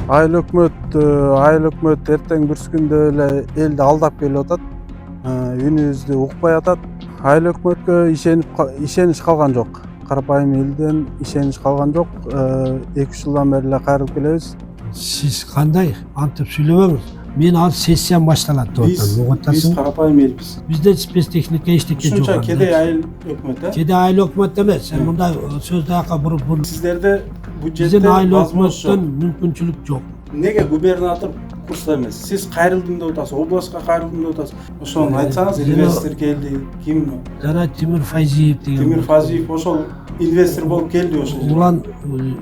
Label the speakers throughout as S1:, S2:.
S1: Айыл өкмөт эртең бүрс күндө эле элди алдап келип атат. Үнүбүздү укпай атат. Айыл өкмөткө ишенич калган жок. Карапайым элден ишенич калган жок. 2-3 жылдан бери эле кайрылып келебиз.
S2: Siz kандай antep söylememiz. Men al sessiyam başlanat
S1: Биз карапайым элбиз.
S2: Bizde spesteknikке eşlikte yok.
S1: Ушунча кедей айыл өкмөт,
S2: Kedi aile hükümet demez. Sen bunda sözde haka bunu.
S1: Сиздерде
S2: Bizim
S1: бюджетте
S2: aile
S1: возможность жок.
S2: hükümetten mümkünçülük yok.
S1: Неге губернатор курста эмес? Сиз кайрылдым деп атасыз, областка кайрылдым деп атасыз. Ошону айтсаңыз, инвестор келди, ким?
S2: Жана Timur Fayziyev деген.
S1: Тимир Фазиев ошол инвестор болуп келди ошол жерге.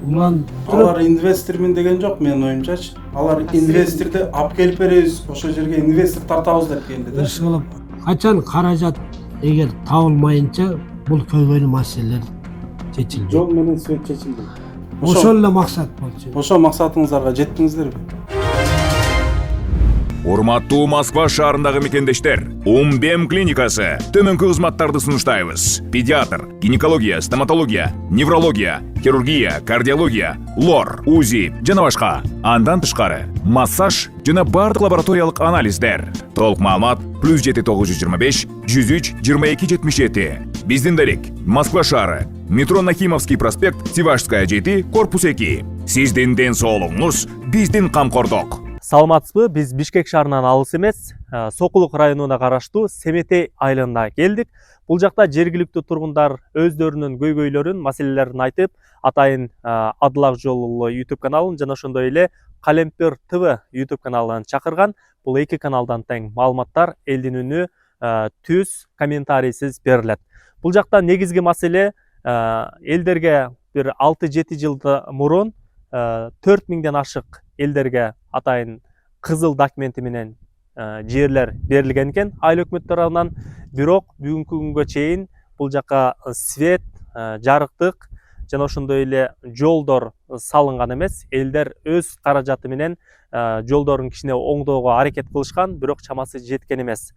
S2: Улан
S1: Алар инвестормун деген жок менин оюмчачы. Алар инвесторду алып келип беребиз, ошол жерге инвестор тартабыз деп келди да.
S2: ышылып качан каражат эгер табылмайынча бул көйгөйлүү маселелер чечилди.
S1: Жол менен сөт чечилди.
S2: Ошол эле максат болчу.
S1: Ошол максатыңыздарга жеттиңиздерби?
S3: Урматтуу Москва шаарындагы мекендештер, Умбем клиникасы төмөнкү кызматтарды сунуштайбыз. Педиатр, гинекология, стоматология, неврология, хирургия, кардиология, лор, УЗИ жана башка. Андан тышкары массаж жана бардык лабораториялык анализдер. Толук маалымат +7 925 103 22 77. Биздин дарек Москва шаары, метро Нахимовский проспект, Сивашская 7, корпус 2. Сиздин ден соолугуңуз биздин камкордук.
S4: Саламатсызбы, биз Бишкек шаарынан алыс эмес, Сокулук районуна караштуу Семетей айылына келдик. Бул жакта жергиликтүү тургундар өздөрүнүн көйгөйлөрүн, маселелерин айтып, атайын Адыл Жолулу YouTube каналын жана ошондой эле Калемпир ТВ YouTube каналын чакырган. Бул эки каналдан тең маалыматтар, элдин үнү түз, комментарийсиз берилет. Бул жакта негизги маселе элдерге бир 6-7 жыл мурун 4000ден ашык элдерге атайын кызыл документи менен жерлер берилген экен айыл өкмөт тарабынан. Бирок бүгүнкү күнгө чейин бул жака свет, жарыктык жана ошондой эле жолдор салынган эмес. Элдер өз каражаты менен жолдорун кичине оңдоого аракет кылышкан, бирок чамасы жеткен эмес.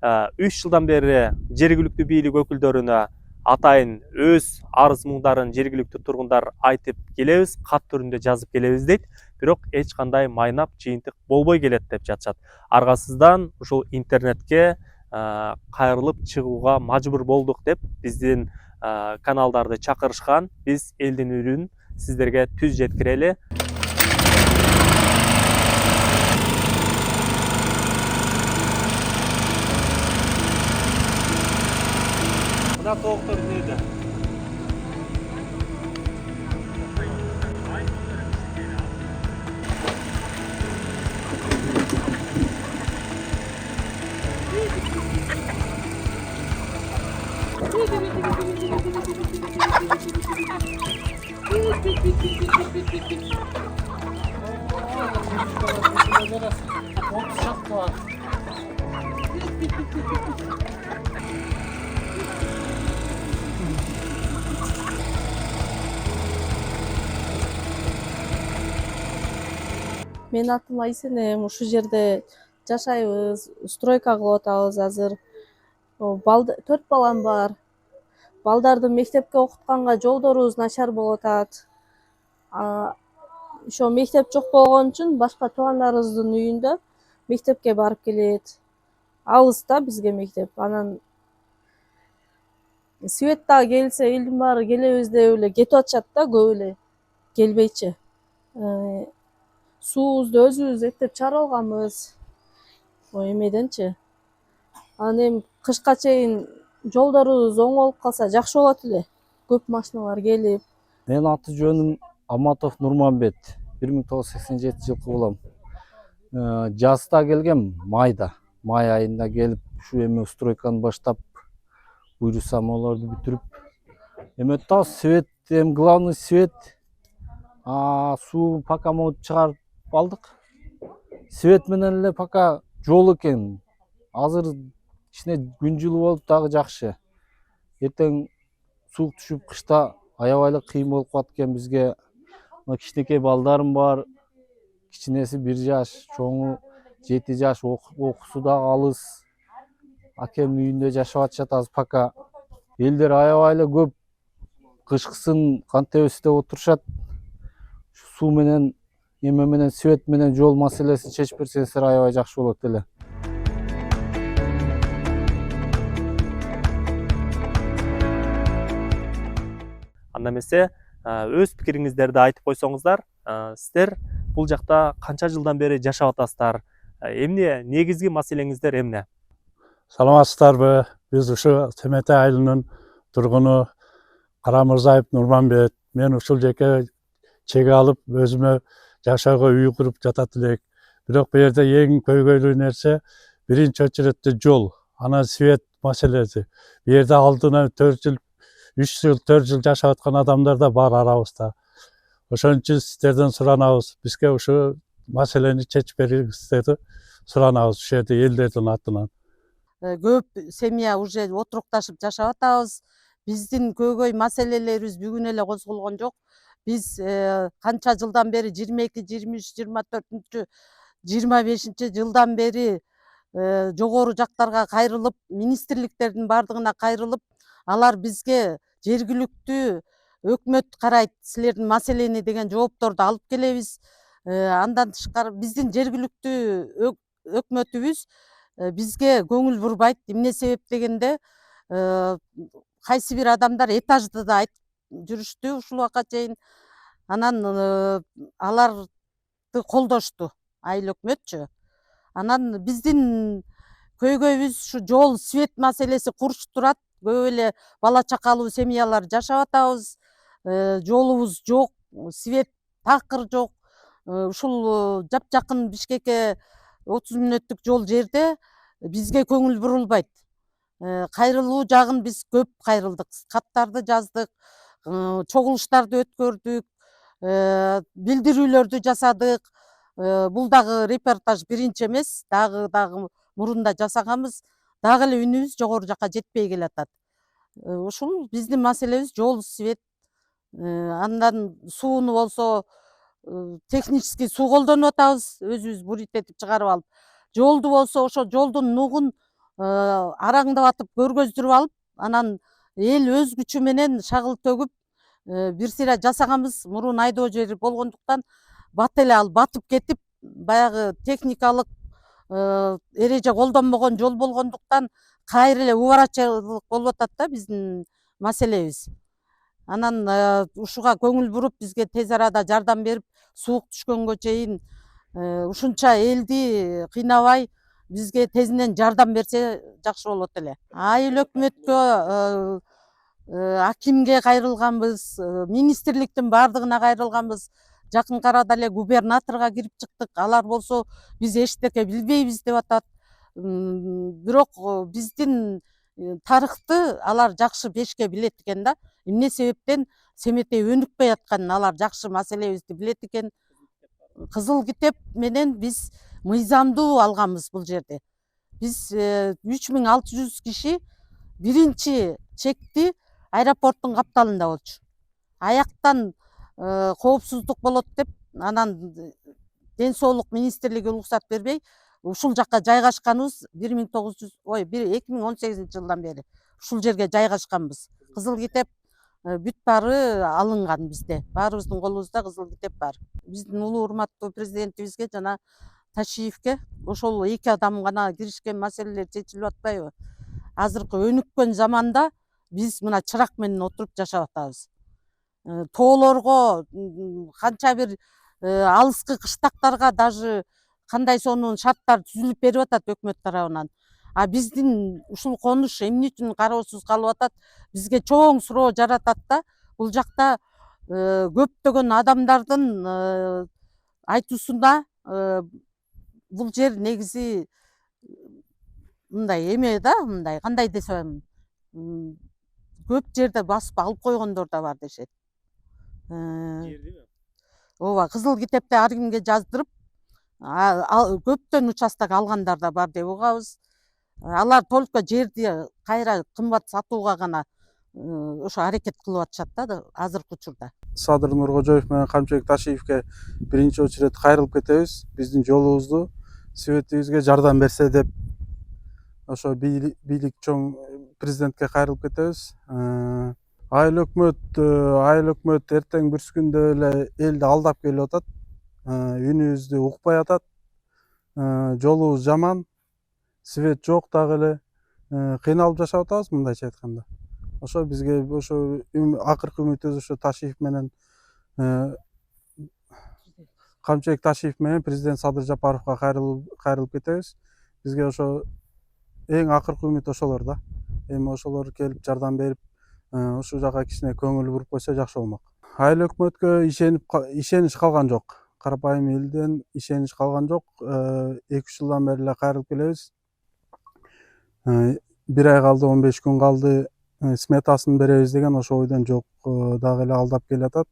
S4: 3 жылдан бери жергиликтүү бийлик өкүлдөрүнө атайын өз арыз муңдарын жергиликтүү тургундар айтып келебиз, кат түрүндө жазып келебиз дейт. Бирок эч кандай майнап жыйынтык болбой келет деп жатышат. Аргасыздан ушул интернетке кайрылып чыгууга мажбур болдук деп биздин каналдарды чакырышкан. Биз элдин үрүн сиздерге түз жеткирели. Мына токтор нейде?
S5: Менин атым Айсенем, ушул жерде жашайбыз, стройка кылып атабыз азыр. 4 балам бар. Балдарды мектепке окутканга жолдорубуз начар болуп атат. Ошо мектеп жок болгон үчүн башка туугандарыбыздын үйүндө мектепке барып келет. Алыс да бизге мектеп. Анан свет дагы келсе элдин баары келебиз деп эле кетип атышат да, көп эле келбейчи. Суубузду өзүбүз эптеп чыгарып алганбыз. Эмеденчи. Анан эми кышка чейин жолдорубуз оң болуп калса жакшы болот эле. Көп машиналар келип.
S6: Менин аты жөнүм Аматов Нурманбет. 1987 жылкы болом. Жазда келгем, майда. Май айында келип, ушу эми стройканы баштап, буйрусам оларды бүтүрүп. Эми та свет, главный свет. Суу пока могут чыгарып алдык. Свет менен эле пока жол экен. Азыр кичине күн жылуу болуп дагы жакшы. Эртең суук түшүп кышта аябай эле кыйын болуп калат экен бизге. Кичинекей балдарым бар. Кичинеси 1 жаш, чоңу 7 жаш, окуусу дагы алыс. Акем үйүндө жашап атышат азыр пока. Элдер аябай эле көп кышкысын кантебиз деп отурушат. Суу менен эме менен свет менен жол маселесин чечип берсеңиздер аябай жакшы болот эле.
S4: Анда эмесе өз пикириңиздерди айтып койсоңуздар, сиздер бул жакта канча жылдан бери жашап атасыздар? Эмне негизги маселеңиздер эмне?
S7: Саламатсыздарбы? Биз ушу Семете айылынын тургуну Карамырзаев Нурманбет. Мен ушул жерге чеге алып, өзүмө жашоого үй куруп жатат элек. Бирок бу жерде эң көйгөйлүү нерсе биринчи очередде жол, анан свет маселеси. Бу жерде алдынан 4 жыл, 3 жыл, 4 жыл жашап аткан адамдар да бар арабызда. Ошон үчүн сиздерден суранабыз, бизге ушу маселени чечип бериңиздерди суранабыз ушул жерде элдердин атынан.
S8: Көп семья уже отурукташып жашап атабыз. Биздин көйгөй маселелерибиз бүгүн эле козголгон жок. Биз канча жылдан бери 22, 23, 24, 25 жылдан бери жогору жактарга кайрылып, министрликтердин бардыгына кайрылып, алар бизге жергиликтүү өкмөт карайт силердин маселени деген жоопторду алып келебиз. Андан тышкары биздин жергиликтүү өкмөтүбүз бизге көңүл бурбайт. Эмне себеп дегенде кайсы бир адамдар этажды да айтып жүрүштү ушул убакка чейин. Анан аларды колдошту айыл өкмөтчү. Анан биздин көйгөйүбүз ушу жол, свет маселеси курч турат. Көп эле бала чакалуу семьялар жашап атабыз. Жолубуз жок, свет такыр жок. Ушул жапжакын Бишкекке 30 мүнөттүк жол жерде бизге көңүл бурулбайт. Кайрылуу жагын биз көп кайрылдык. Каттарды жаздык, чогулуштарды өткөрдүк, билдирүүлөрдү жасадык. Бул дагы репортаж биринчи эмес, дагы мурунда жасаганбыз. Дагы эле үнүбүз жогору жакка жетпей келатат. Ушул биздин маселебиз жол, свет. Андан сууну болсо технический суу колдонуп атабыз, өзүбүз бурит этип чыгарып алып. Жолду болсо ошо жолдун нугун араңдап көргөздүрүп алып, анан эл өз күчү менен шагыл төгүп бир сыйра жасаганбыз. Мурун айдоо жери болгондуктан бат эле ал батып кетип, баягы техникалык эреже колдонбогон жол болгондуктан кайра эле убарачылык болуп атат да биздин маселебиз. Анан ушуга көңүл буруп, бизге тез арада жардам берип, суук түшкөнгө чейин ушунча элди кыйнабай, бизге тезинен жардам берсе жакшы болот эле. Айыл өкмөткө, акимге кайрылганбыз, министрликтин бардыгына кайрылганбыз. Жакынкы арада эле губернаторго кирип чыктык. Алар болсо биз эчтеке билбейбиз деп атат. Бирок биздин тарыхты алар жакшы бешке билет экен да. Эмне себептен Семетей өнүкпөй атканын алар жакшы маселебизди билет экен. Кызыл китеп менен биз мыйзамдуу алганбыз бул жерде. Биз 3600 киши биринчи чекти аэропорттун капталында болчу. Аяктан коопсуздук болот деп, анан Ден соолук министрлиги уруксат бербей, ушул жакка жайгашканыбыз 2018 жылдан бери ушул жерге жайгашканбыз. Кызыл китеп бүт баары алынган бизде. Баарыбыздын колубузда кызыл китеп бар. Биздин улуу урматтуу президентибизге жана Ташиевке ошол эки адам гана киришкен маселелер чечилип атпайбы? Азыркы өнүккөн заманда биз мына чырак менен отуруп жашап атабыз. Тоолорго, канча бир алыскы кыштактарга даже кандай сонун шарттар түзүлүп берип атат өкмөт тарабынан. А биздин ушул конуш эмне үчүн кароосуз калып атат? Бизге чоң суроо жаратат да. Бул жакта көптөгөн адамдардын айтуусунда бул жер негизи мындай эме да, мындай кандай десем, көп жерде басып алып койгондор да бар дешет. Ооба, кызыл китепте ар кимге жаздырып, көптөн участок алгандар да бар деп угабыз. Алар только жерди кайра кымбат сатууга гана ошо аракет кылып атышат да азыркы учурда.
S1: Садыр Нуркожоев менен Камчыбек Ташиевке биринчи очередь кайрылып кетебиз. Биздин жолубузду, светибизге жардам берсе деп ошо бийлик чоң президентке кайрылып кетебиз. Айыл өкмөт эртең бүрс күндө эле элди алдап келип атат. үнүбүздү укпай атат, жолубуз жаман, свет жок дагы эле, кыйналып жашап атабыз мындайча айтканда. Ошо бизге ошо акыркы үмүтүбүз ошо Ташиев менен Камчыбек Ташиев менен президент Садыр Жапаровго кайрылып кетебиз. Бизге ошо эң акыркы үмүт ошолор да. Эми ошолор келип жардам берип, ушул жака кичине көңүл буруп койсо жакшы болмок. Айыл өкмөткө ишенич калган жок. Карапайым элден ишенич калган жок. 2-3 жылдан бери эле кайрылып келебиз. 1 ай калды, 15 күн калды, сметасын беребиз деген ошо ойдон жок дагы эле алдап келатат.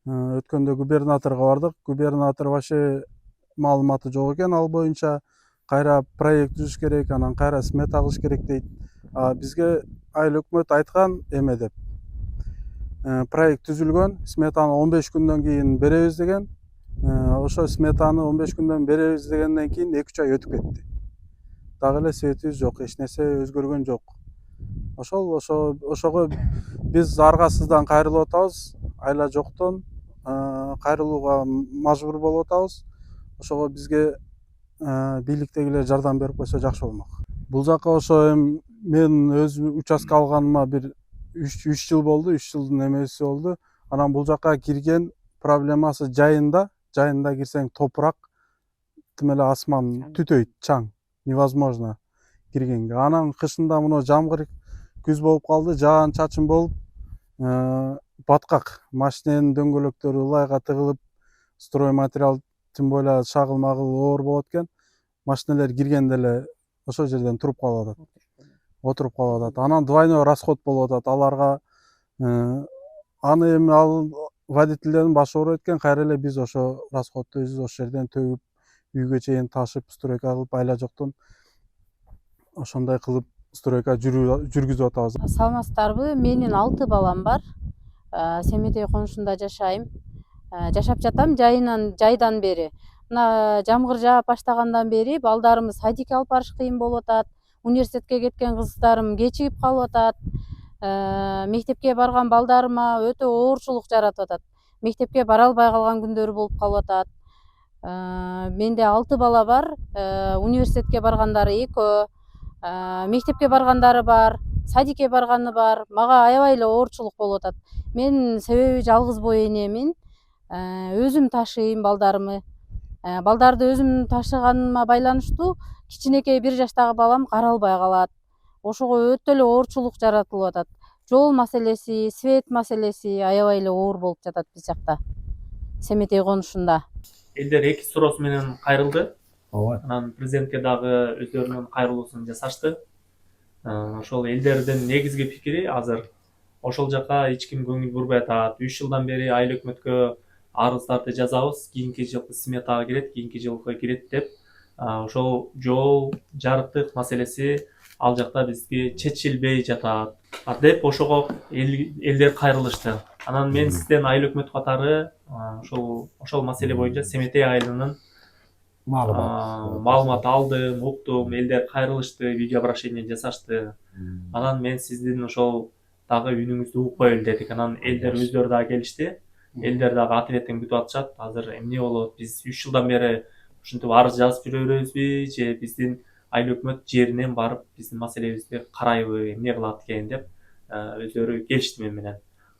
S1: Өткөндө губернаторго бардык. Губернатор вообще маалыматы жок экен ал боюнча. Кайра проект түзүш керек, анан кайра смета кылыш керек дейт. Бизге айыл өкмөт айткан эме деп. Проект түзүлгөн, сметаны 15 күндөн кийин беребиз деген. Ошо сметаны 15 күндөн беребиз дегенден кийин 2-3 ай өтүп кетти. Дагы эле светибиз жок, эч нерсе өзгөргөн жок. Ошого биз аргасыздан кайрылып атабыз, айла жоктон кайрылууга мажбур болуп атабыз. Ошого бизге бийликтегилер жардам берип койсо жакшы болмок. Бул жака ошо эми мен өзүм участка алганыма бир 3 жыл болду, 3 жылдын эмеси болду. Анан бул жака кирген проблемасы жайында кирсең топурак, тим эле асман түтөйт, чаң, невозможно киргенге. Анан кышында мына жамгыр күз болуп калды, жаан чачын болуп, баткак, машиненин дөңгөлөктөрү ылайга тыгылып, стройматериал тим более шагыл-магыл оор болот экен. Машинелер киргенде эле ошол жерден туруп калып атат. Отуруп калып атат. Анан двойной расход болуп атат. Аларга аны эми ал водительдердин башы ооруп экен, кайра эле биз ошо расходду өзүбүз ошол жерден төгүп, үйгө чейин ташып, стройка кылып, айла жоктон ошондой кылып стройка жүргүзүп атабыз.
S9: Саламатсыздарбы? Менин 6 балам бар. Семетей конушунда жашайм. Жашап жатам жайдан бери. Мына жамгыр жаап баштагандан бери балдарымыз садикке алып барыш кыйын болуп атат. Университетке кеткен кыздарым кечигип калып атат. Мектепке барган балдарыма өтө оорчулук жаратып атат. Мектепке бара албай калган күндөрү болуп калып атат. Менде 6 бала бар. Университетке баргандары 2, мектепке баргандары бар, садикке барганы бар. Мага аябай эле оорчулук болуп атат. Мен себеби жалгыз бой энемин. Өзүм ташыйм балдарымы. Балдарды өзүм ташыганыма байланыштуу кичинекей 1 жаштагы балам каралбай калат. Ошого өтө эле оорчулук жаратылып атат. Жол маселеси, свет маселеси аябай эле оор болуп жатат биз жакта. Семетей конушунда.
S4: Элдер 2 суроосу менен кайрылды.
S2: Ооба.
S4: Анан президентке дагы өздөрүнүн кайрылуусун жасашты. Ошол элдердин негизги пикири азыр ошол жака эч ким көңүл бурбай атат. 3 жылдан бери айыл өкмөткө арыздарды жазабыз, кийинки жылкы сметага кирет, кийинки жылкы кирет деп. Ошол жол, жарыктык маселеси ал жакта бизге чечилбей жатат деп ошого элдер кайрылышты. Анан мен сизден айыл өкмөт катары ошол маселе боюнча Семетей айылынын маалымат алдым, уктум, элдер кайрылышты, видеообращение жасашты. Анан мен сиздин ошол дагы үнүңүздү укпайлы дедик. Анан элдер өздөрү дагы келишти. Элдер дагы ответтин күтүп атышат. Азыр эмне болот? Биз 3 жылдан бери ушинтип арыз жазып жүрөбүзбү же биздин айыл өкмөт жеринен барып биздин маселебизди карайбы, эмне кылат экен деп өздөрү келишти мен менен.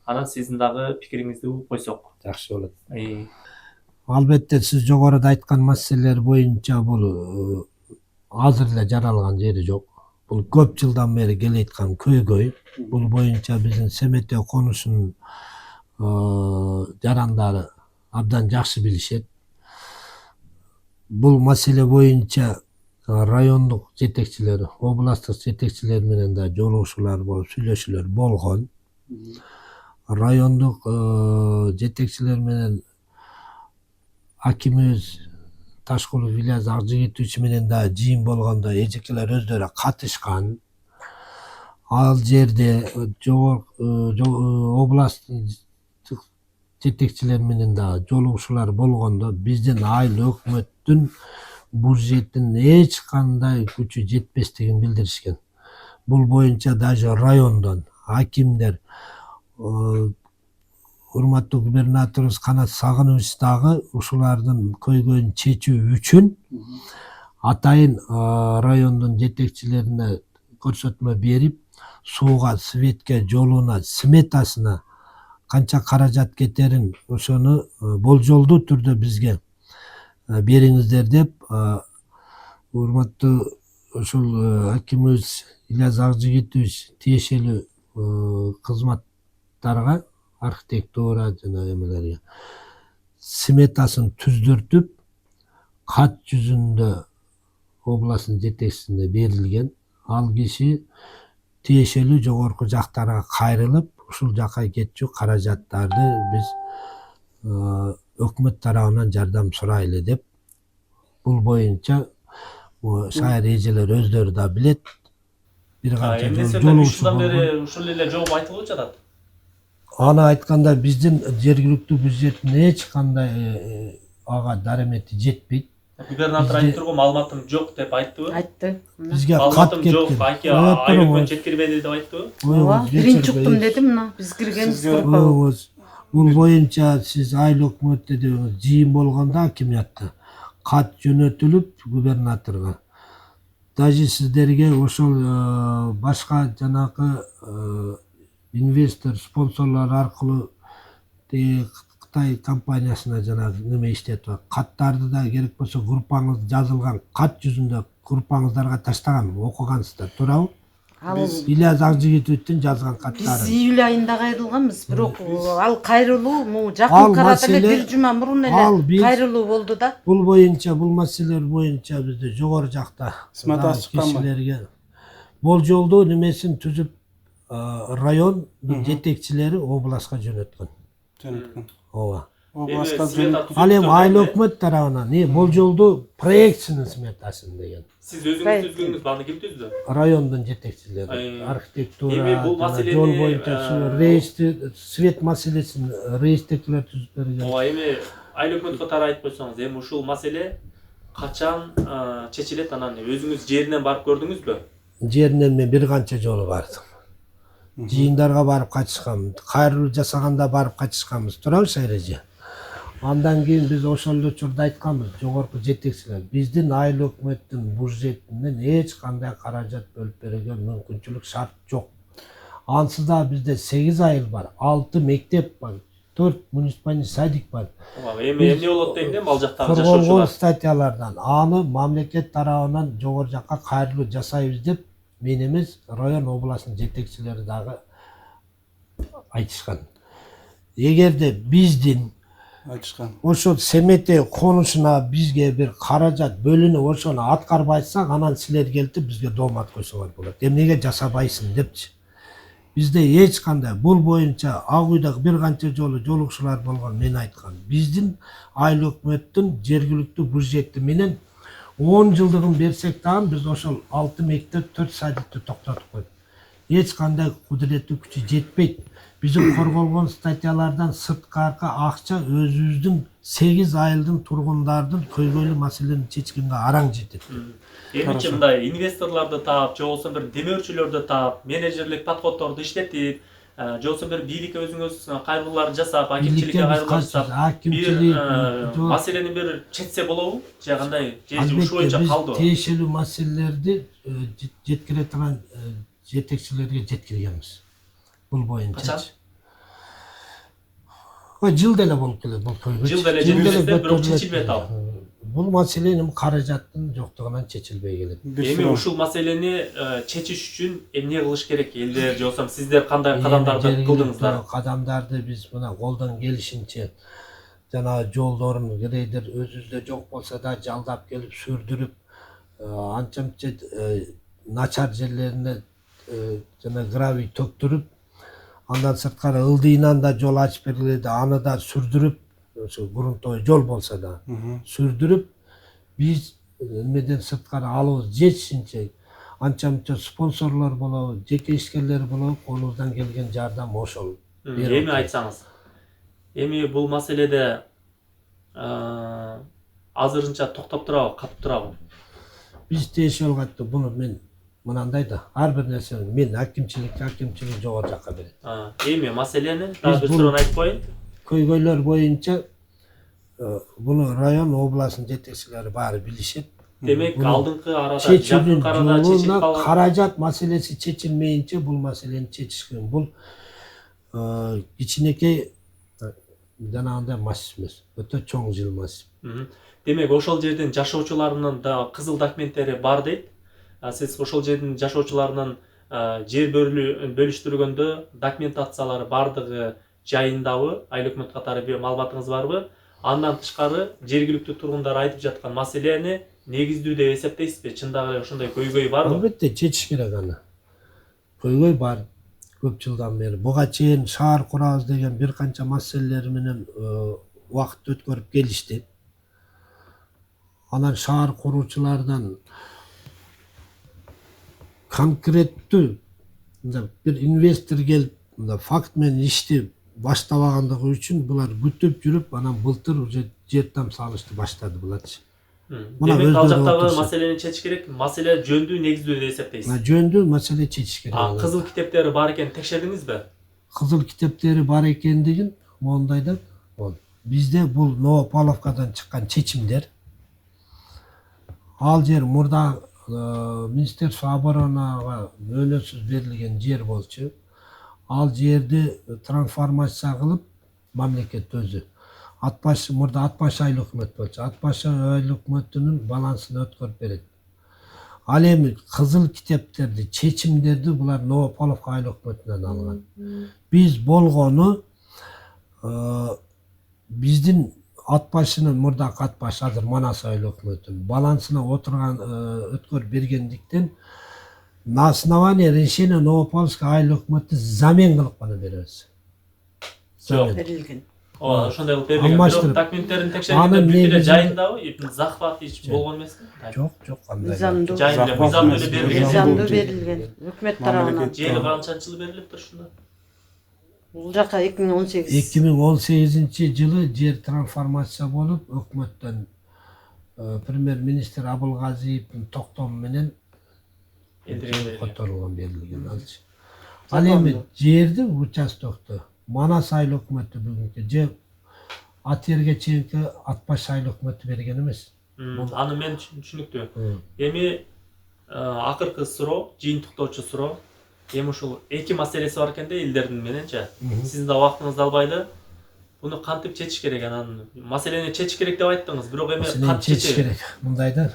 S4: Анан сиздин дагы пикириңизди угуп койсок.
S2: Жакшы болот. Албетте сиз жогоруда айткан маселелер боюнча бул азыр эле жаралган жери жок. Бул көп жылдан бери келейткан көйгөй. Бул боюнча биздин Семетей конушунун жарандары абдан жакшы билишет. Бул маселе боюнча райондук жетекчилер, областтык жетекчилер менен да жолугушуулар болуп, сүйлөшүүлөр болгон. Райондук жетекчилер менен акимибиз Ташкулов Ильяс Акжигитович менен да жыйын болгондо эжекелер өздөрү катышкан. Ал жерде областтын жетекчилер менен да жолугушуулар болгондо биздин айыл өкмөттүн бюджеттин эч кандай күчү жетпестигин билдиришкен. Бул боюнча даже райондон акимдер урматтуу губернаторубуз Канат Сагынович дагы ушулардын көйгөйүн чечүү үчүн атайын райондун жетекчилерине көрсөтмө берип, сууга, светке, жолуна, сметасына канча каражат кетерин ошону болжолдуу түрдө бизге бериңиздер деп урматтуу ушул акимибиз Ильяс Акжигитович тиешелүү кызматтарга, архитектура жана эмелерге сметасын түздүртүп, кат жүзүндө областын жетекчисине берилген. Ал киши тиешелүү жогорку жактарга кайрылып, ушул жака кетчү каражаттарды биз өкмөт тарабынан жардам сурайлы деп, бул боюнча шаар эжелер өздөрү да билет. Бир канча
S4: ушундан бери ушул эле жооп айтылып жатат.
S2: Аны айтканда биздин жергиликтүү бюджеттин эч кандай ага даремети жетпейт.
S4: Губернатор айтып турган маалыматым жок деп айттыбы?
S8: Айтты.
S2: Бизге кат
S4: Маалыматым жок,
S2: кетти.
S4: айлыкмөн жеткирбеди деп айттыбы?
S8: Ооба, биринчи уктум деди мына биз киргенбиз группага.
S2: Бул боюнча сиз айыл өкмөттө дегениз жыйын болгондо акимиятта кат жөнөтүлүп губернаторго. Даже сиздерге ошол башка жанагы инвестор, спонсорлор аркылуу Кытай компаниясына жанагы неме иштетип атат. Каттарды да керек болсо группаңыз жазылган кат жүзүндө группаңыздарга таштаган, окугансыздар, туурабы? Ильяс Акжигитовичтин жазган
S8: Биз
S2: каттары.
S8: июль айында кайрылганбыз, бирок ал кайрылуу могу жакын арада эле бир жума мурун эле кайрылуу болду да.
S2: Бул боюнча, бул маселелер боюнча бизде жогору жакта
S1: Сметасы чыкканбы?
S2: кишилерге болжолдуу немесин түзүп район жетекчилери областка жөнөткөн. Ооба. Ал эми айыл өкмөт тарабынан болжолдуу проектчинин сметасын деген.
S4: Сиз өзүңүз түзгөнүңүз, баны ким түздү?
S2: Райондун жетекчилери, архитектура,
S4: Эми бул
S2: жол
S4: маселени
S2: боюнча рейсти, свет маселесин рейстекилер түзүп берген.
S4: Ооба, эми айыл өкмөт катары айтып койсоңуз, эми ушул маселе качан чечилет, анан өзүңүз жеринен барып көрдүңүзбү?
S2: Жеринен мен бир канча жолу бардым. Жыйындарга барып катышкам, кайрылуу жасаганда барып катышканбыз, туурабы шайреже? Андан кийин биз ошол эле учурда айтканбыз, жогорку жетекчилер биздин айыл өкмөттүн бюджетинен эч кандай каражат бөлүп берүүгө мүмкүнчүлүк шарт жок. Ансыз да бизде 8 айыл бар, 6 мектеп бар, 4 муниципальный садик бар.
S4: Эми эмне болот дегенде ал жактагы
S2: Корголгон
S4: жашоочулар
S2: статьялардан аны мамлекет тарабынан жогору жакка кайрылуу жасайбыз деп мен эмес, район областын жетекчилери дагы айтышкан. Эгерде биздин ошол семете конушуна бизге бир каражат бөлүнүп ошону аткарбайсак, анан силер келип бизге доомат койсоңор болот. Эмнеге жасабайсың депчи. Бизде эч кандай бул боюнча Ак үйдө бир канча жолу жолугушуулар болгон, мен айткан. Биздин айыл өкмөттүн жергиликтүү бюджети менен 10 жылдыгын берсек дагы биз ошол 6 мектеп, 4 садикти токтотуп койдук. Эч кандай кудуреттүү күчү жетпейт. Биздин корголгон статьялардан сырткаркы акча өзүбүздүн 8 айылдын тургундардын көйгөйлүү маселелерин чечкенге араң жетет.
S4: Эмичи мындай инвесторлорду таап, же болбосо бир демөөрчүлөрдү таап, менеджерлик подходдорду иштетип, же болбосо бир бийликке өзүңүз кайрылуулар жасап, акимчиликке кайрылуулар жасап, бир маселени бир чечсе болобу? Же кандай? Же ушул боюнча калдыбы?
S2: Тиешелүү маселелерди жеткире турган жетекчилерге жеткиргенбиз. Бул боюнча. Жылда эле болуп келет бул көйгөй.
S4: Жылда эле жеткирилет, бирок чечилбейт ал.
S2: Бул маселенин каражаттын жоктугунан чечилбей келет.
S4: Эми ушул маселени чечиш үчүн эмне кылыш керек? Элдер же болсо сиздер кандай кадамдарды кылдыңыздар?
S2: Кадамдарды биз мына колдон келишинче жана жолдорун грейдер өзүбүздө жок болсо да жалдап келип сүрдүрүп, анча-мынча начар жерлерине жана гравий төктүрүп, андан сырткары ылдыйынан да жол ачып берилди, аны да сүрдүрүп, ошо грунтовый жол болсо да сүрдүрүп, биз эмеден сырткары алыбыз жетишинче анча-мынча спонсорлор болобу, жеке ишкерлер болобу, колубуздан келген жардам ошол.
S4: Эми айтсаңыз, эми бул маселеде азырынча токтоп турабы, катып турабы?
S2: Биз тиешелүү катты, буну мен мынандай да, ар бир нерсени мен акимчилик жогору жакка берет.
S4: Эми маселени дагы бир суроо айтып коеюн.
S2: көйгөйлөр боюнча буну район областын жетекчилери баары билишет.
S4: Демек
S2: Буну
S4: алдыңкы арада
S2: чечүүнүн
S4: жакын арада чечилип
S2: жолуна
S4: калган.
S2: каражат маселеси чечилмейинче бул маселени чечишкен. Бул кичинекей жанагындай массив эмес, өтө чоң жыл массив.
S4: Демек ошол жердин жашоочуларынын да кызыл документтери бар дейт. Сиз ошол жердин жашоочуларынын жер бөлүштүргөндө документациялары бардыгы жайындабы, айыл өкмөт катары бир маалыматыңыз барбы? Андан тышкары жергиликтүү тургундар айтып жаткан маселени негиздүү деп эсептейсизби? Чындап эле ошондой көйгөй барбы?
S2: Албетте чечиш керек аны. Көйгөй бар. Көп жылдан бери буга чейин шаар курабыз деген бир канча маселелер менен убакыт өткөрүп келишти. Анан шаар куруучулардан конкреттүү бир инвестор келип факт менен ишти баштабагандыгы үчүн булар күтүп жүрүп, анан былтыр уже жер там салышты баштады буларчы.
S4: Демек ал жактагы маселени чечиш керек. Маселе жөндүү, негиздүү деп эсептейсиз.
S2: Жөндүү маселе чечиш керек.
S4: Кызыл китептери бар экенин текшердиңизби?
S2: Кызыл китептери бар экендигин мондайда бизде бул Новополовкадан чыккан чечимдер. Ал жер мурда Министерство оборонага мөөнөтсүз берилген жер болчу. Ал жерди трансформация кылып мамлекет өзү мурда Атбаш айыл өкмөт болчу. Атбаш айыл өкмөтүнүн балансына өткөрүп берет. Ал эми кызыл китептерди, чечимдерди булар Новополовка айыл өкмөтүнөн алган. Биз болгону биздин Атбашынын мурдакы Атбаш азыр Манас айыл өкмөтүнүн балансына өткөрүп бергендиктен на основании решения Новополовска айыл өкмөтү замен кылып гана беребиз.
S8: Берилген.
S4: Ошондой кылып берилген. Бирок документтерин текшергенде бүт эле жайындабы, захват иш болгон эмеспи?
S2: Жок, кандай.
S8: Мыйзамдуу
S4: эле берилген.
S8: мыйзамдуу берилген. Өкмөт тарабынан.
S4: Жери канчанчы жылы берилиптир ушунда?
S8: Бул жака 2018.
S2: 2018 жер трансформация болуп, өкмөттөн премьер-министр Абылгазиевдин токтому менен которулган берилген алчы. Ал эми жерди участокту Манас айыл өкмөтү бүгүнкү же Атерге чейинки Атбаш айыл өкмөтү берген эмес.
S4: Аны мен түшүнүктүү. Эми акыркы суроо, жыйынтыктоочу суроо. Эми ушул эки маселеси бар экен да элдердин мененчи. Сиздин да убактыңызды албайды. Буну кантип чечиш керек анан? Маселени чечиш керек деп айттыңыз, бирок эми кантип
S2: чечиш керек? Мындайда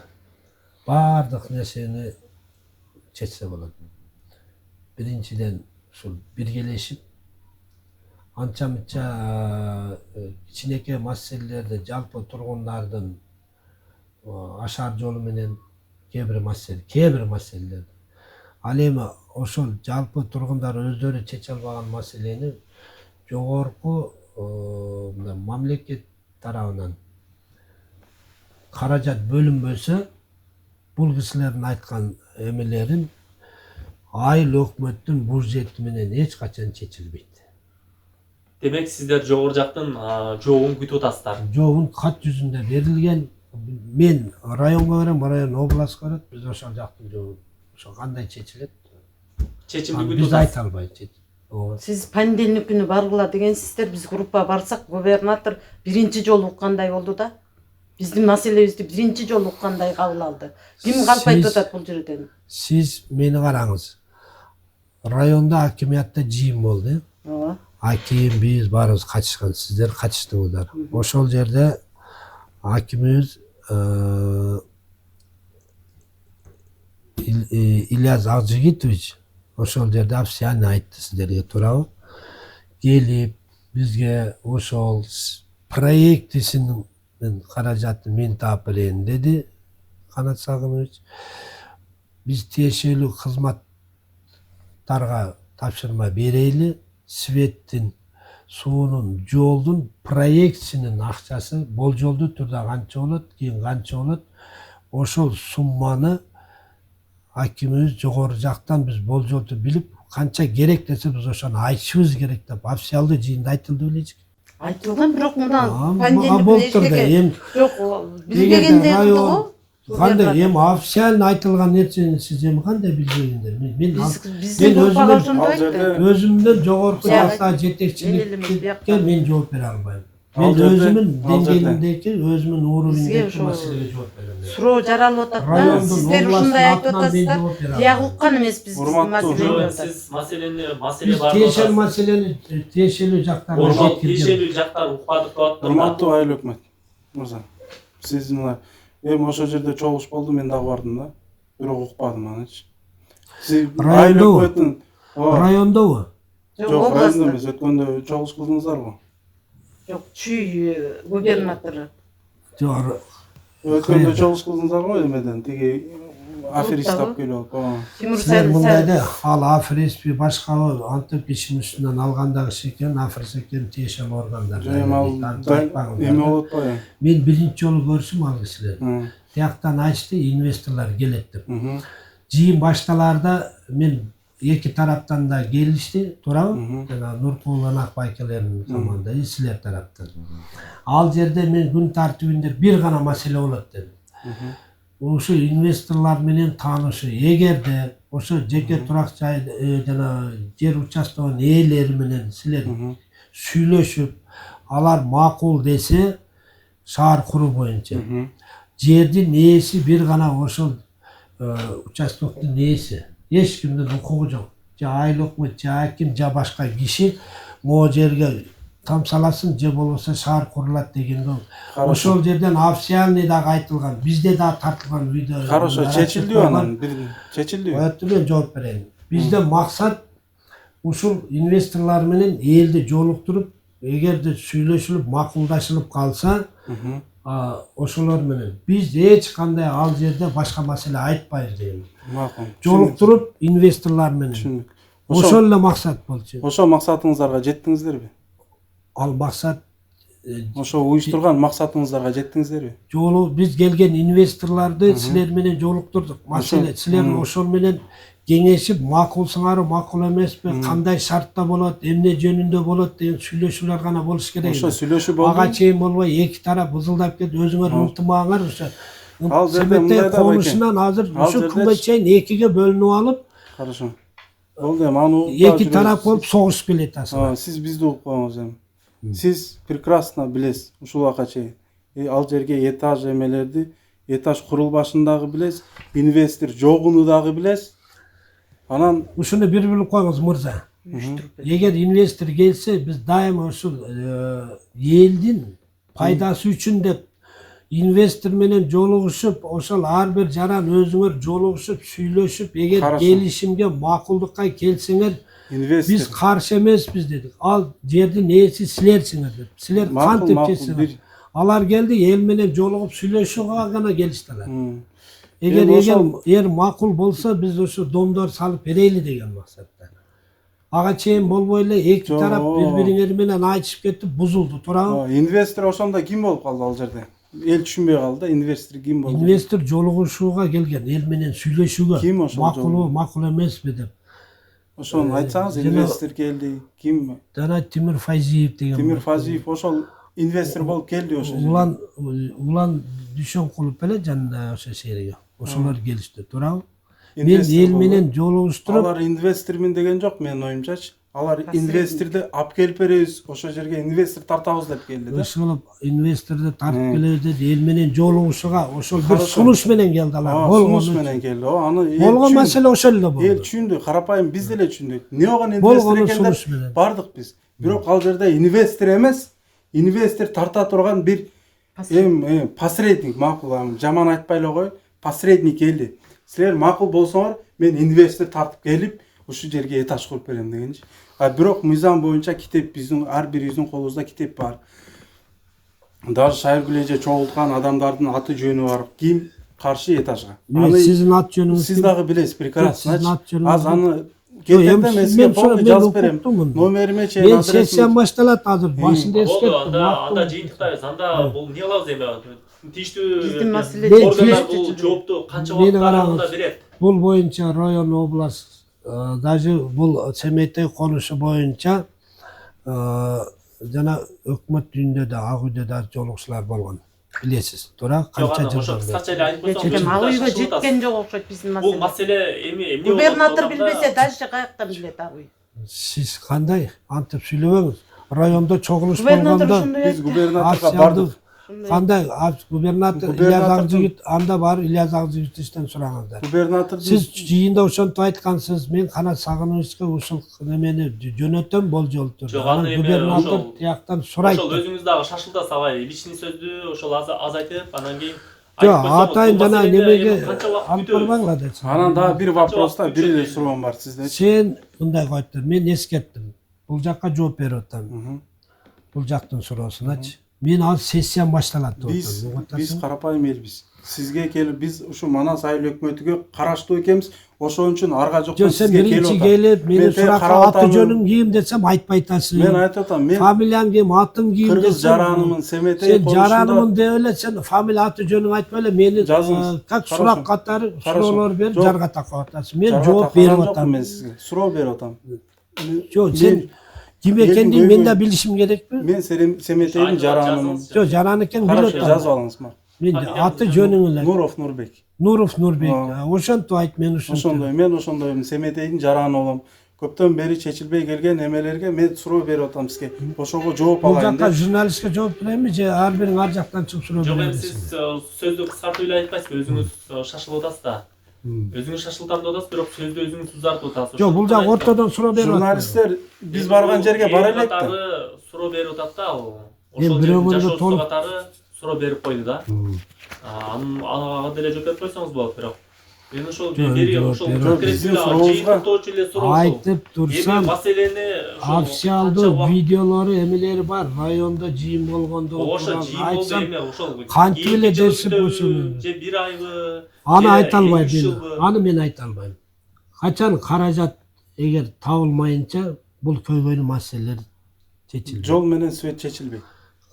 S2: бардык нерсени чечсе болот. Биринчиден ушул биргелешип анча-мынча кичинекей маселелерди жалпы тургундардын ашар жолу менен кээ бир маселелерди. Ал эми ошол жалпы тургундар өздөрү чече албаган маселени жогорку мамлекет тарабынан каражат бөлүнбөсө, бул кишилердин айткан эмелерин айыл өкмөттүн бюджети менен эч качан чечилбейт.
S4: Демек сиздер жогору жактын жообун күтүп атасыздар.
S2: Жообун кат жүзүндө берилген. Мен районго барам, район областка барат. Биз ошол жактын жообун ошо кандай чечилет?
S4: Чечимди күтүп
S2: биз айта албайбыз.
S8: Сиз понедельник күнү баргыла дегенсиздер, биз группа барсак, губернатор биринчи жолу уккандай болду да. Биздин маселебизди биринчи жолу уккандай кабыл алды. Ким калп айтып атат бул жерден?
S2: Сиз мени караңыз. Районда акимиятта жыйын болду.
S8: Ооба.
S2: Аким, биз баарыбыз катышкан, сиздер катыштыңыздар. Ошол жерде акимибиз Ильяс Акжигитович ошол жерде официально айтты, сиздерге туурабы? Келип бизге ошол проектисинин каражатын мен таап берейин деди Канат Сагынович. Биз тиешелүү кызматтарга тапшырма берейли. Светтин, суунун, жолдун проектисинин акчасы болжолдуу түрдө канча болот, кийин канча болот. Ошол сумманы акимибиз жогору жактан биз болжолду билип, канча керек десе биз ошону айтышыбыз керек деп официалдуу жыйында айтылды бележик.
S8: Айтылган, бирок мындан
S2: понедельник
S8: жок, билбегендер болду го.
S2: Кандай эми официально айтылган нерсени сиз эми кандай билбейсиңер?
S8: Биздин укпага ошондой айтты.
S2: Өзүмдөн жогорку
S8: Жак-
S2: жакта
S8: Элелимиз
S2: жетекчиликке
S8: бияка.
S2: мен жооп бере албайм. Мен
S1: Ал жерде-
S2: өзүмүн
S1: ал жерде-
S2: деңгээлимдеки, өзүмүн
S8: Бизге
S2: уровеньдеки
S8: ошо
S2: маселеге жооп берем.
S8: Суроо жаралып атат да.
S2: Райондун,
S8: Сиздер
S2: областтын
S8: ушундай айтып
S2: атынан мен
S8: атасыздар.
S2: жооп бере
S8: Тияк
S2: албайм.
S8: уккан эмеспиз биздин
S1: Урматтуу.
S8: маселени деп атат.
S4: Сиз маселе
S2: Биз
S4: бар.
S2: тиешелүү маселени тиешелүү жактарга жеткирген.
S4: Тиешелүү жактар укпадык деп атат.
S1: Урматтуу айыл өкмөт мырза, сиз мына эми ошол жерде чогулуш болду, мен дагы бардым да, бирок укпадым анычы. Сиз айыл
S2: Райондобу?
S1: өкмөтүн
S2: Райондобу?
S1: жок,
S8: областта.
S1: райондо эмес, өткөндө чогулуш кылдыңыздарбы?
S8: Жок, чүй губернатору.
S2: Жок.
S1: Өткөндө чогулуш кылдыңыздарбы эмеден, тиги аферист тап келип алып.
S8: Тимур
S2: Силер
S8: sen
S2: мындайда ал аферистпи башкабы антип кишинин үстүнөн алгандагы иш экен, аферист экен тиешелүү органдар.
S1: Эми ал эми болот атпайбы?
S2: Мен биринчи жолу көрсүм ал кишилерди. Тияктан айтышты, инвесторлор келет деп. Жыйын башталаарда мен эки тараптан да келишти, туурабы? Жана Нуркулан Акбайкелердин заманында, силер тараптан. Ал жерде мен күн тартибинде бир гана маселе болот дедим. Ошо инвесторлор менен таанышуу, эгерде ошо жеке турак жай жана жер участогунун ээлери менен силер сүйлөшүп, алар макул десе, шаар куруу боюнча жердин ээси бир гана ошол участоктун ээси. Эч кимдин укугу жок. Же айыл өкмөт, же аким, же башка киши могу жерге тамсаласын, же болбосо шаар курулат дегенде ошол жерден официальный дагы айтылган, бизде дагы тартылган видео.
S1: Хорошо, чечилдиби анан? Чечилдиби?
S2: Өтүп мен жооп берейин. Бизде максат ушул инвесторлор менен элди жолуктуруп, эгерде сүйлөшүлүп, макулдашылып калса, ошолор менен биз эч кандай ал жерде башка маселе айтпайбыз дейм.
S1: Макул.
S2: Жолуктуруп инвесторлор менен.
S1: Түшүндүк.
S2: Ошол эле максат болчу.
S1: Ошол максатыңыздарга жеттиңиздерби?
S2: Ал максат
S1: Ошо уюштурган максатыңыздарга жеттиңиздерби?
S2: жолу биз келген инвесторлорду силер менен жолуктурдук. Маселе силер ошол менен кеңешип, макулсыңарбы, макул эмеспи, кандай шартта болот, эмне жөнүндө болот деген сүйлөшүүлөр гана болуш керек.
S1: Ошо сүйлөшүү болду.
S2: Ага чейин болбой эки тарап ызылдап кетип өзүңөр ынтымагыңар ошо
S1: Ал жерде
S2: Семетей
S1: мындай да бар
S2: конушунан азыр
S1: Ал
S2: ушу
S1: жерде-
S2: күнгө чейин экиге бөлүнүп алып,
S1: Хорошо. Болду эми аны
S2: эки тарап болуп согушуп келет асыл.
S1: Сиз бизди укпаңыз эми. Сиз прекрасно билесиз ушул убакка чейин. Ал жерге этаж эмелерди, этаж курулбашын дагы билесиз, инвестор жогуну дагы билесиз. Анан
S2: Ушуну бир билип коюңуз мырза. Эгер инвестор келсе, биз дайыма ушул элдин пайдасы үчүн деп инвестор менен жолугушуп, ошол ар бир жаран өзүңөр жолугушуп, сүйлөшүп, эгер
S1: Хорошо.
S2: келишимге, макулдукка келсеңер, биз
S1: инвестор
S2: каршы эмеспиз дедик. Ал жердин ээси силерсиңер деп. Силер кантип чечсеңер. Алар келди, эл менен жолугуп сүйлөшүүгө гана келиштилер. Эгер макул болсо, биз ошо домдор салып берели деген максатта. Ага чейин болбой эле эки тарап бири-бириңер менен айтышып кетип бузулду, туурабы?
S1: Инвестор ошондо ким болуп калды ал жерде? Эл түшүнбөй калды да, инвестор ким болду?
S2: Инвестор жолугушууга келген, эл менен сүйлөшүүгө.
S1: Ким ошол
S2: Макулбу, макул эмеспи деп.
S1: Ошону айтсаңыз, инвестор келди, ким?
S2: Жана Тимир Файзиев деген.
S1: Тимир Фазиев ошол инвестор болуп келди ошо.
S2: Улан Дүйшөнкулов эле жанында ошо шериге. Ошолор келишти, туурабы? Мен эл менен жолугуштуруп,
S1: Алар инвестормун деген жок, менин оюмчачы. Алар инвесторду алып келип беребиз, ошол жерге инвестор тартабыз деп келди да.
S2: ошол инвесторду тартып келебиз деп эл менен жолугушууга ошол бир сунуш менен келди алар.
S1: Сунуш менен келди. Аны
S2: болгон маселе ошол эле болду.
S1: эл түшүндү, карапайым биз деле түшүндүк. Эмне болгон инвестор экен деп бардык биз. Бирок ал жерде инвестор эмес, инвестор тарта турган бир посредник, макул, жаман айтпай эле коюп, посредник келди. Силер макул болсоңор, мен инвестор тартып келип, ушул жерге этаж куруп берем дегенчи. Бирок мыйзам боюнча китеп биздин ар бирибиздин колубузда китеп бар. Даже Шайыргүл эже чогулткан адамдардын аты жөнү бар. Ким каршы этажга?
S2: Сиздин ат жөнүңүз
S1: Сиз дагы билесиз прекрасно. Аз аны
S2: кетерден
S1: мен жазып берем. Номериме чейин
S2: мен
S1: адресиме.
S2: сессиян башталат азыр. Башында эскертип.
S4: Анда жыйынтыктайбыз. Анда бул эмне кылабыз эми? Тийиштүү
S8: Биздин маселе
S4: органдар бул жоопту канча убакыт аралыгында берет?
S2: Бул боюнча район, область, даже бул Семетей конушу боюнча жана өкмөт үйүндө да, ак үйдө да жолугушуулар болгон. билесиз туура
S4: Жок,
S2: канча
S4: аны ошо
S2: жылдан
S4: кыскача
S2: бери.
S4: эле айтып койсоң.
S8: Чечем ал үйгө
S4: шашылып атасыз.
S8: жеткен жок окшойт биздин
S4: Бул
S8: маселе.
S4: маселе эми
S8: Губернатор билбесе дальше каяктан билет ал үй.
S2: Сиз кандай антип сүйлөбөңүз. Райондо чогулуш
S8: Губернатор
S2: болгондо
S8: ошондой
S1: Биз
S8: айтты.
S1: губернаторга бардык.
S2: кандай губернатор Ильяс Акжигит анда барып Ильяс Акжигитовичтен сураңыздар.
S1: Губернатор
S2: Сиз жыйында ошентип айткансыз, мен Канат Сагыновичке ушул немени жөнөтөм болжолду.
S4: Жок, аны эми
S2: Губернатор
S4: ошол-
S2: тияктан сурайт.
S4: Ошол өзүңүз дагы шашылдасыз абай личный сөздү ошол аз айтып, анан кийин
S2: Жок, атайын жана немеге алып барбаңла дечи.
S1: Анан дагы бир вопроста бир эле суроом бар сизде.
S2: Сен мындай койдур, мен эскерттим. Бул жакка жооп берип атам. Бул жактын суроосуначы. Мен ал сессиям башталат деп
S1: Биз карапайым элбиз. Сизге келип биз ушу Манас айыл өкмөтүгө караштуу экенбиз. Ошон үчүн арга жактан
S2: Жок, сен
S1: сизге
S2: биринчи
S1: келип
S2: келип, мени
S1: Мен
S2: суракка
S1: карап
S2: аты
S1: атамын.
S2: жөнүң кийим десем айтпай атасың.
S1: Мен айтып атам, мен
S2: Фамилияң кийим, атың кийим
S1: кыргыз
S2: десем.
S1: жаранымын, Семетей
S2: Сен
S1: конушунда
S2: жаранымын деп эле сен фамилия аты жөнүң айтпай эле мени
S1: Жазыңыз.
S2: как
S1: Хорошо.
S2: сурак катары
S1: Хорошо.
S2: суроолор берип
S1: Жок.
S2: жарга такап атасың. Мен
S1: жарга
S2: жооп
S1: такаган
S2: берип
S1: жокмун
S2: атам.
S1: мен сизге. Суроо берип атам.
S2: Жок, сен ким экендигин мен да билишим керекпи?
S1: Мен Семетейдин жаранымын.
S2: Жок, жаран экенин
S1: Хорошо,
S2: билип
S1: жазып
S2: атам.
S1: алыңыз мага.
S2: Мен аты жөнүң эле.
S1: Нуров Нурбек.
S2: Нуров Нурбек. Ошентип айт, мен
S1: Ошондой, мен ошондоймун. Семетейдин жараны болом. Көптөн бери чечилбей келген эмелерге мен суроо берип атам сизге. Ошого жооп
S2: Бул
S1: алайын
S2: жакка
S1: деп.
S2: журналистке жооп беремби же ар бириң ар жактан чыгып суроо
S4: Жок, эми
S2: бересиз?
S4: сиз сөздү кыскартып эле айтпайсызбы, өзүңүз шашылып атасыз да. Өзүңүз шашылтам деп атасыз, бирок сөздү өзүңүз узартып атасыз.
S2: Жок, бул жак ортодон суроо берип атам.
S1: Журналисттер биз барган жерге бара элек да.
S4: Суроо берип атат да, ал.
S2: Эми
S4: Ошол
S2: бирөөгө
S4: жашоочусу
S2: толук-
S4: катары суроо берип койду да. Ага деле жооп берип койсоңуз болот, бирок мен ошол бери ошол
S1: биздин сурообузга
S4: тоочу эле суроо.
S2: Айтып турсам,
S4: маселени
S2: официалдуу видеолору эмелери бар. Райондо жыйын болгондо
S4: ошо
S2: турган
S4: жыйын болду
S2: айтсам,
S4: эме ошол.
S2: кантип эле десип ошону.
S4: Же бир айбы.
S2: Аны
S4: же
S2: айта албайм
S4: үч
S2: мен.
S4: жылбы.
S2: Аны мен айта албайм. Качан каражат эгер табылмайынча бул көйгөйлүү маселелер чечилбейт.
S1: жол менен свет чечилбейт.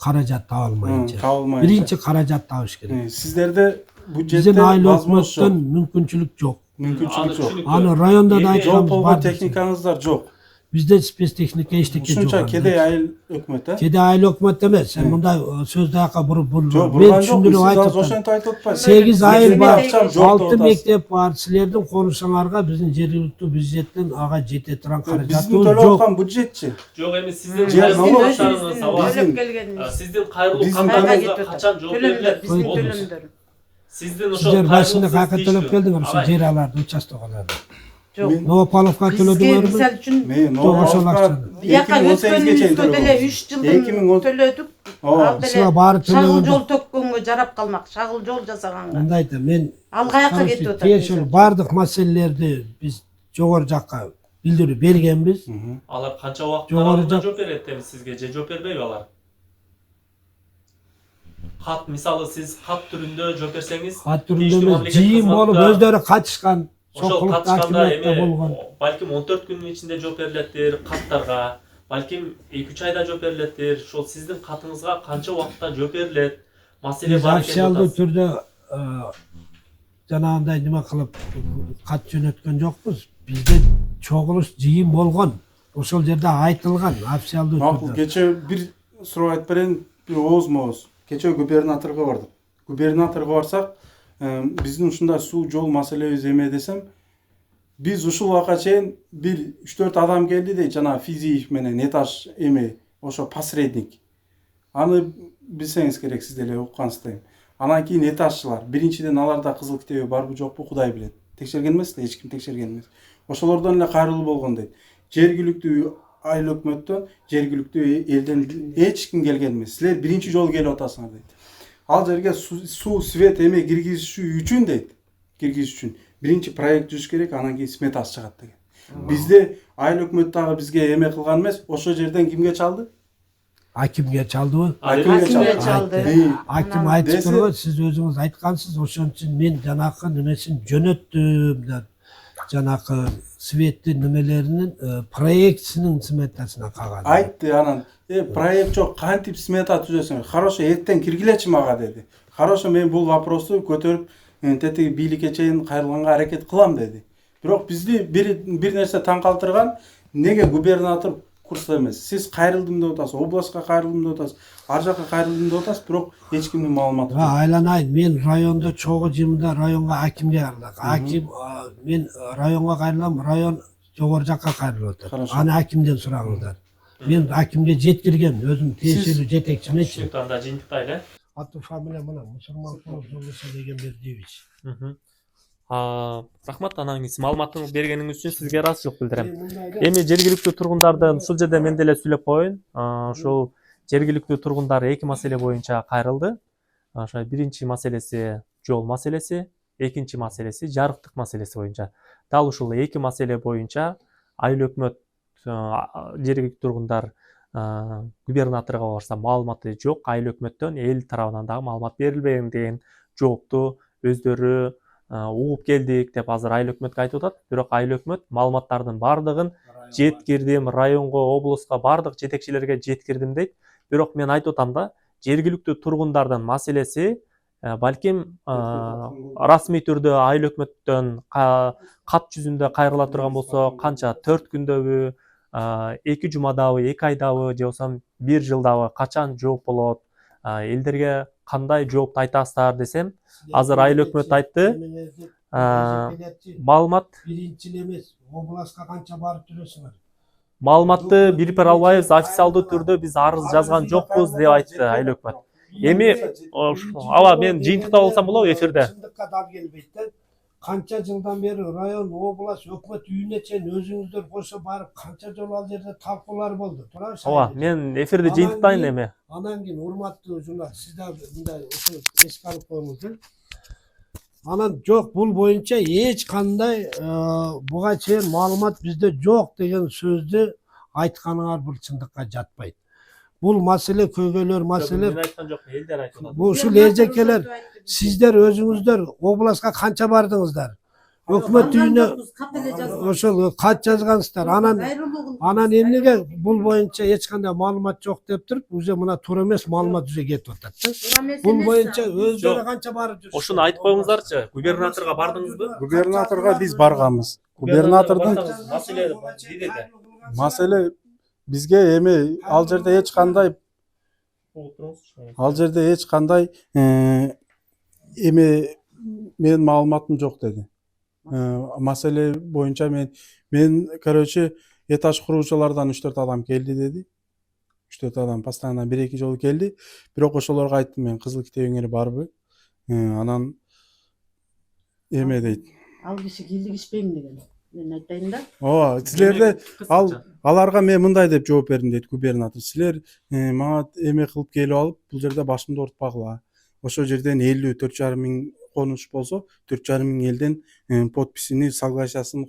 S2: Каражат табылмайынча.
S1: Табылмайынча.
S2: Биринчи каражат табыш керек.
S1: Сиздерде бюджетте
S2: Биздин айыл
S1: возможность жок.
S2: өкмөттөн мүмкүнчүлүк жок.
S1: Мүмкүнчүлүк жок.
S2: Аны районда да
S4: Эми
S1: Жол
S2: айтканбыз
S1: болгон
S2: бар.
S1: техникаңыздар жок.
S2: Бизде спецтехника эчтеке жок.
S1: Ушунча кедей айыл өкмөт,
S2: Кеде айыл өкмөт эмес. Сен мындай сөздү аяка буруп
S1: Жок,
S2: мен
S1: бурган жок.
S2: түшүндүрүп
S1: Сиз
S2: айтып
S1: азыр
S2: атам.
S1: ошентип айтып атпайсыз.
S2: 8 айыл бар,
S1: Акчам жок
S2: 6
S1: деп атасыз.
S2: мектеп бар. Силердин конушуңарга биздин жергиликтүү бюджеттен ага жете турган
S1: Биздин
S2: каражатыбыз
S1: төлөп
S2: жок.
S1: аткан бюджетчи.
S4: Жок, эми сиздин
S1: Жер налог
S4: кайрылуңарыңыз абай.
S1: Биздин-
S8: төлөп келген.
S4: Сиздин кайрылуу
S1: Биздин
S4: кандайыңызга качан жооп
S8: Төлөмдөр,
S4: берилет?
S8: биздин
S2: Болду.
S8: төлөмдөр.
S4: Сиздин ошол
S2: Силер башында
S4: кайрылуусуз
S2: каяка төлөп
S4: тийиштүү.
S2: келдиңер ошо
S4: Абай,
S2: жер аларды, участогаларды.
S8: Жок.
S2: Новополовка
S8: Бизге
S2: төлөдүңөрбү?
S8: мисалы үчүн
S1: Мен
S2: Жок, ошол
S1: Новополовка
S2: акчаны.
S8: бияка
S1: 2018-ге чейин
S8: өткөнүбүзгө деле
S1: төлөгөнбүз.
S8: 3 жылдын
S1: 2010
S8: төлөдүк.
S1: Ооба.
S8: Ал
S2: Сага
S8: деле
S2: баары
S8: шагыл
S2: төлөгөндө.
S8: жол төккөнгө жарап калмак. Шагыл жол жасаганга.
S2: Мындай айтам, мен
S8: Ал каяка кетип атат?
S2: тиешелүү бардык маселелерди биз жогору жакка билдирүү бергенбиз.
S4: алар канча убакыт
S2: Жогору
S4: аралыгында
S2: жак-
S4: жооп берет эми сизге же жооп бербейби алар? Кат, мисалы сиз кат түрүндө жооп берсеңиз,
S2: Ат түрүндө
S4: тийиштүү
S2: эмес,
S4: мамлекеттик
S2: жыйын болуп
S4: кызматка-
S2: өздөрү катышкан.
S4: ошол
S2: Чокулукта
S4: катышканда
S2: акимиятта болгон.
S4: эми балким 14 күнүн ичинде жооп берилеттир каттарга, балким 2-3 айда жооп берилеттир. Ошол сиздин катыңызга канча убакытта жооп берилет? Маселе
S2: Биз
S4: бар экен.
S2: официалдуу түрдө жанагындай неме кылып кат жөнөткөн жокпуз. Бизде чогулуш жыйын болгон. Ошол жерде айтылган официалдуу
S1: Макул,
S2: түрдө.
S1: кечээ бир суроо айтып берейин, бир ооз-мооз. Кечээ губернаторго бардык. Губернаторго барсак, биздин ушундай суу жол маселебиз эме десем, биз ушул убакка чейин бир 3-4 адам келди дейт, жана Физиев менен этаж эме, ошо посредник. Аны билсеңиз керек, сиз деле уккансыздай. Анан кийин этажчылар, биринчиден аларда кызыл китеби барбы жокпу Кудай билет. Текшерген эмес да, эч ким текшерген эмес. Ошолордон эле кайрылуу болгон дейт. Жергиликтүү айыл өкмөттөн, жергиликтүү элден эч ким келген эмес. Силер биринчи жолу келип атасыңар дейт. Ал жерге суу, свет эме киргизүү үчүн дейт. Киргизүү үчүн биринчи проект түзүш керек, анан кийин сметасы чыгат деген. Бизде айыл өкмөт дагы бизге эме кылган эмес. Ошол жерден кимге чалды?
S2: Акимге чалдыбы?
S8: Акимге чалды.
S2: Аким айтып турбу, сиз өзүңүз айткансыз, ошон үчүн мен жанакы немесин жөнөттүм деп. Жанакы светтин немелеринин проектсинин сметасына калган.
S1: Айтты анан, проект жок, кантип смета түзөсүң? Хорошо, эртең киргилечи мага деди. Хорошо, мен бул вопросту көтөрүп, тетиги бийликке чейин кайрылганга аракет кылам деди. Бирок бизди бир нерсе таң калтырган, неге губернатор курста эмес. Сиз кайрылдым деп атасыз, областка кайрылдым деп атасыз, ар жака кайрылдым деп атасыз, бирок эч кимдин маалыматы жок.
S2: Айланайын, мен районда чогуу жыйында районга акимге кайрылдым. Аким мен районга кайрылам, район жогору жакка кайрылып атат.
S1: Хорошо.
S2: Аны акимден сураңыздар. Мен акимге жеткиргем, өзүм тиешелүү жетекчимечи.
S4: Түшүнүктүү, анда жыйынтыктайлы.
S2: Аты фамилия мына Мусурманкулов Жолдоса Егенбердиевич.
S4: Рахмат, анан кийин маалыматыңызды бергениңиз үчүн сизге ыраазычылык билдирем. Эми жергиликтүү тургундардын ушул жерде мен деле сүйлөп коеюн. Ушул жергиликтүү тургундар эки маселе боюнча кайрылды. Ошо биринчи маселеси жол маселеси, экинчи маселеси жарыктык маселеси боюнча. Дал ушул эки маселе боюнча айыл өкмөт жергиликтүү тургундар губернаторго барса маалыматы жок, айыл өкмөттөн эл тарабынан дагы маалымат берилбеген деген жоопту өздөрү угуп келдик деп азыр айыл өкмөткө айтып атат. Бирок айыл өкмөт маалыматтардын бардыгын жеткирдим, районго, облуска, бардык жетекчилерге жеткирдим дейт. Бирок мен айтып атам да, жергиликтүү тургундардын маселеси балким расмий түрдө айыл өкмөттөн кат жүзүндө кайрыла турган болсо, канча 4 күндөбү, 2 жумадабы, 2 айдабы, же болбосо 1 жылдабы качан жооп болот, элдерге кандай жоопту айтасыздар десем, азыр айыл өкмөт айтты, маалымат
S2: Биринчи эмес, областка канча барып жүрөсүңөр?
S4: маалыматты бирип бере албайбыз, официалдуу түрдө биз арыз жазган жокпуз деп айтты айыл өкмөт. Эми ала мен жыйынтыкта болсам болобу эфирде?
S2: Чындыкка дал келбейт да. Канча жылдан бери район, область, өкмөт үйүнө чейин өзүңүздөр кошо барып канча жолу ал жерде талкуулар болду. Туурабы?
S4: Ооба, мен эфирде жыйынтыктайын эми.
S2: Анан кийин урматтуу журналист, сиз да мындай ушул эске алып коюңуздар. Анан жок, бул боюнча эч кандай буга чейин маалымат бизде жок деген сөздү айтканыңар бул чындыкка жатпайт. Бул маселе көйгөйлөр маселе.
S4: Мен айткан жокмун, элдер айтып атат.
S2: Бул ушул эжекелер сиздер өзүңүздөр областка канча бардыңыздар? Өкмөт үйүнө ошол кат жазгансыздар. Анан эмнеге бул боюнча эч кандай маалымат жок деп туруп, уже мына туура эмес маалымат уже кетип атат да. Бул боюнча өздөрү канча барып жүрүшүп.
S4: Ошону айтып коюңуздарчы. Губернаторго бардыңызбы?
S1: Губернаторго биз барганбыз. Губернатордун
S4: маселе деди.
S1: маселе бизге эми ал жерде эч кандай эми менин маалыматым жок деди. Маселе боюнча мен короче этаж куруучулардан 3-4 адам келди деди. 3-4 адам постоянно 1-2 жолу келди. Бирок ошолорго айттым мен кызыл китебиңер барбы? Анан эме дейт.
S8: Ал киши кийлигишпейм деген. Мен айтайын да.
S1: Ооба, силерде аларга мен мындай деп жооп бердим дейт губернатор. Силер мага эме кылып келип алып, бул жерде башымды оорутпагыла. Ошол жерден 54,5 миң конуш болсо, 4,5 миң элден подписini, соглашиясын,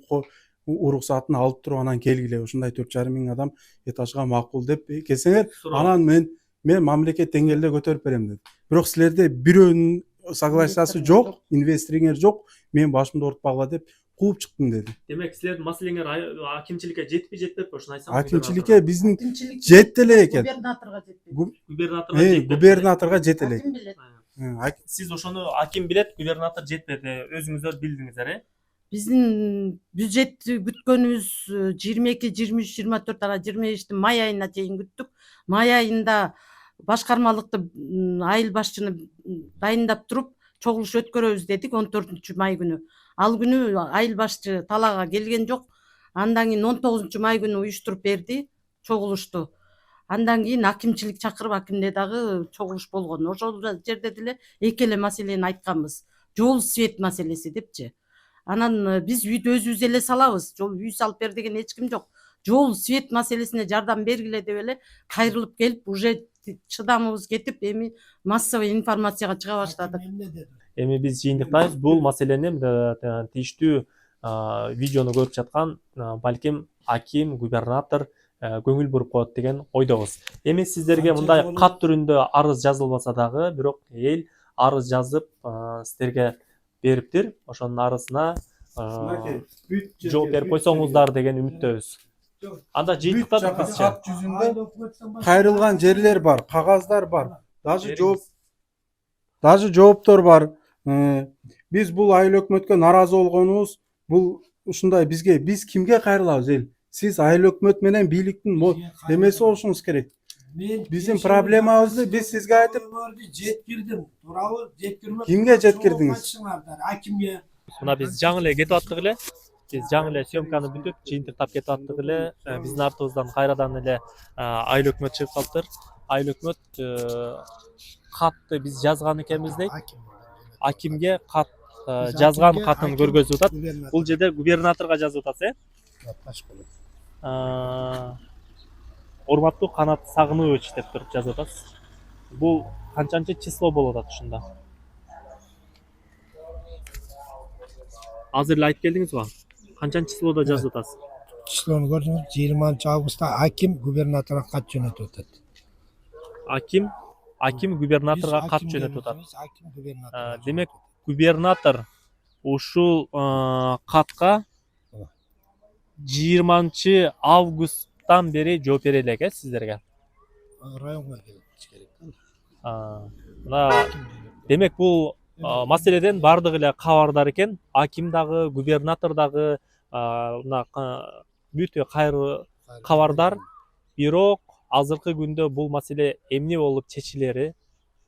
S1: уруксатын алып туруп анан келгиле. Ушундай 4,5 миң адам этажга макул деп келсеңер, анан мен мамлекет деңгээлде көтөрүп берем деди. Бирок силерде бирөөнүн соглашиясы жок, инвесториңер жок, мен башымды оорутпагыла деп кууп чыктым деди.
S4: Демек силердин маселеңер акимчиликке жетпейби, ошону айтсам.
S1: Акимчиликке биздин жетти эле экен.
S8: Губернаторго жетпейт.
S4: Губернаторго
S1: жетти эле.
S8: Аким билет.
S4: Сиз ошону аким билет, губернатор жетпеди, өзүңүздөр билдиңиздер,
S8: Биздин бюджет күткөнүбүз 22, 23, 24, ана 25 май айына чейин күттүк. Май айында башкармалыкты айыл башчыны дайындап туруп чогулуш өткөрөбүз дедик 14 май күнү. Ал күнү айыл башчы талаага келген жок. Андан кийин 19 май күнү уюштуруп берди чогулушту. Андан кийин акимчилик чакырып, акимде дагы чогулуш болгон. Ошол жерде деле эки эле маселени айтканбыз. Жол, свет маселеси депчи. Анан биз үйдү өзүбүз эле салабыз. Жол үй салып бер деген эч ким жок. Жол, свет маселесине жардам бергиле деп эле кайрылып келип, уже чыдамыбыз кетип, эми массовый информацияга чыга баштадык.
S4: Эми биз жыйынтыктайбыз, бул маселени тийиштүү видеону көрүп жаткан балким аким, губернатор көңүл буруп коет деген ойдобуз. Эми сиздерге мындай кат түрүндө арыз жазылбаса дагы, бирок эл арыз жазып сиздерге бериптир. Ошонун арызына жооп берип койсоңуздар деген үмүттөбүз. Анда жыйынтыктадык бизче.
S1: Кат жүзүндө кайрылган жерлер бар, кагаздар бар, даже жооптор бар. Биз бул айыл өкмөткө наразы болгонубуз, бул ушундай биз кимге кайрылабыз эл? Сиз айыл өкмөт менен бийликтин эмеси болушуңуз керек. Биздин проблемабызды биз сизге айтып,
S2: жеткирдим. Туурабы? Жеткирмек.
S1: Кимге жеткирдиңиз?
S2: Айтсыңардар, акимге.
S4: Мына биз жаңы эле кетип аттык эле. Биз жаңы эле съемканы бүтүп, жыйынтыктап кетип аттык эле. Биздин артыбыздан кайрадан эле айыл өкмөт чыгып калыптыр. Айыл өкмөт катты биз жазган экенбиз дейт. Акимге кат жазган катын көргөзүп атат. Бул жерде губернаторго жазып атасыз, урматтуу Канат Сагынович деп туруп жазып атасыз. Бул канчанчы число болуп атат ушунда? Азыр эле айтып келдиңизби? Канчанчы числода жазып атасыз?
S2: Числону көрдүңүз, 20-августта аким губернаторго кат жөнөтүп атат.
S4: Аким губернаторго кат жөнөтүп атат. Демек, губернатор ушул катка 20 августтан бери жооп бере элек сиздерге.
S2: Районго керек.
S4: Мына демек бул маселеден бардыгы эле кабардар экен. Аким дагы, губернатор дагы мына бүтө кайры кабардар. Бирок азыркы күндө бул маселе эмне болуп чечилери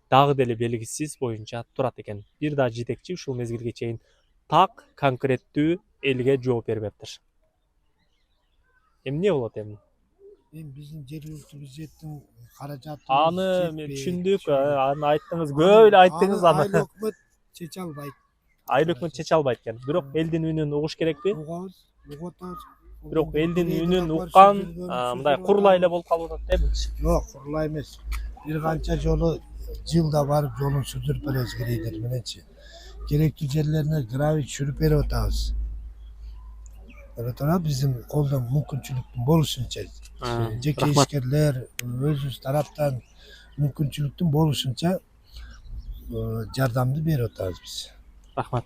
S4: дагы деле белгисиз боюнча турат экен. Бир да жетекчи ушул мезгилге чейин так конкреттүү элге жооп бербептир. Эмне болот эми?
S2: Биздин жергиликтүү бюджеттин каражаты.
S4: Аны мен түшүндүк, аны айттыңыз, көп эле айттыңыз аны.
S2: Айыл өкмөт чече албайт.
S4: Айыл өкмөт чече албайт экен. Бирок элдин үнүн угуш керекпи?
S2: Угабыз, угатабыз.
S4: Бирок элдин үнүн уккан мындай курлай эле болуп калып атат эмичи?
S2: Жок, курлай эмес. Бир канча жолу жылда барып жолун сүзүрүп беребиз грейдер мененчи. Керектүү жерлерине гравий түшүрүп берип атабыз. Биздин колдон мүмкүнчүлүктүн болушунча жеке ишкерлер өзүбүз тараптан мүмкүнчүлүктүн болушунча жардамды берип атабыз биз.
S4: Рахмат.